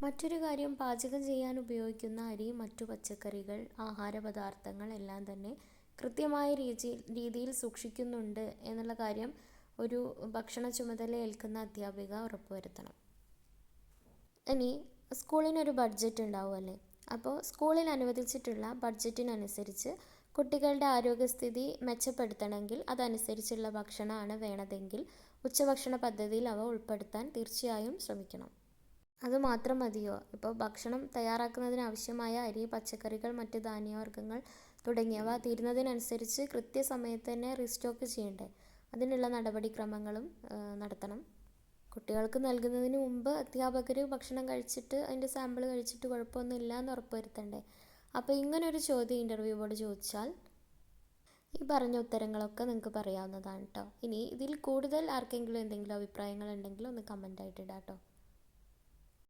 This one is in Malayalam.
മറ്റൊരു കാര്യം, പാചകം ചെയ്യാൻ ഉപയോഗിക്കുന്ന അരി, മറ്റു പച്ചക്കറികൾ, ആഹാരപദാർത്ഥങ്ങൾ എല്ലാം തന്നെ കൃത്യമായ രീതിയിൽ സൂക്ഷിക്കുന്നുണ്ട് എന്നുള്ള കാര്യം ഒരു ഭക്ഷണ ചുമതല ഏൽക്കുന്ന അധ്യാപിക ഉറപ്പുവരുത്തണം. ഇനി സ്കൂളിനൊരു ബഡ്ജറ്റ് ഉണ്ടാവുമല്ലേ, അപ്പോൾ സ്കൂളിൽ അനുവദിച്ചിട്ടുള്ള ബഡ്ജറ്റിനനുസരിച്ച് കുട്ടികളുടെ ആരോഗ്യസ്ഥിതി മെച്ചപ്പെടുത്തണമെങ്കിൽ അതനുസരിച്ചുള്ള ഭക്ഷണമാണ് വേണ്ടതെങ്കിൽ ഉച്ചഭക്ഷണ പദ്ധതിയിൽ അവ ഉൾപ്പെടുത്താൻ തീർച്ചയായും ശ്രമിക്കണം. അതുമാത്രം മതിയോ? ഇപ്പോൾ ഭക്ഷണം തയ്യാറാക്കുന്നതിന് ആവശ്യമായ അരി, പച്ചക്കറികൾ, മറ്റ് ധാന്യവർഗ്ഗങ്ങൾ തുടങ്ങിയവ തീരുന്നതിനനുസരിച്ച് കൃത്യസമയത്ത് തന്നെ റീസ്റ്റോക്ക് ചെയ്യണ്ടേ? അതിനുള്ള നടപടിക്രമങ്ങളും നടത്തണം. കുട്ടികൾക്ക് നൽകുന്നതിന് മുമ്പ് അധ്യാപകർ ഭക്ഷണം കഴിച്ചിട്ട് അതിൻ്റെ സാമ്പിൾ കഴിച്ചിട്ട് കുഴപ്പമൊന്നുമില്ല എന്ന് ഉറപ്പുവരുത്തണ്ടേ? അപ്പോൾ ഇങ്ങനൊരു ചോദ്യം ഇൻ്റർവ്യൂ ബോർഡ് ചോദിച്ചാൽ ഈ പറഞ്ഞ ഉത്തരങ്ങളൊക്കെ നിങ്ങൾക്ക് പറയാവുന്നതാണ് കേട്ടോ. ഇനി ഇതിൽ കൂടുതൽ ആർക്കെങ്കിലും എന്തെങ്കിലും അഭിപ്രായങ്ങൾ ഉണ്ടെങ്കിൽ ഒന്ന് കമൻ്റായിട്ട് ഇടാം കേട്ടോ.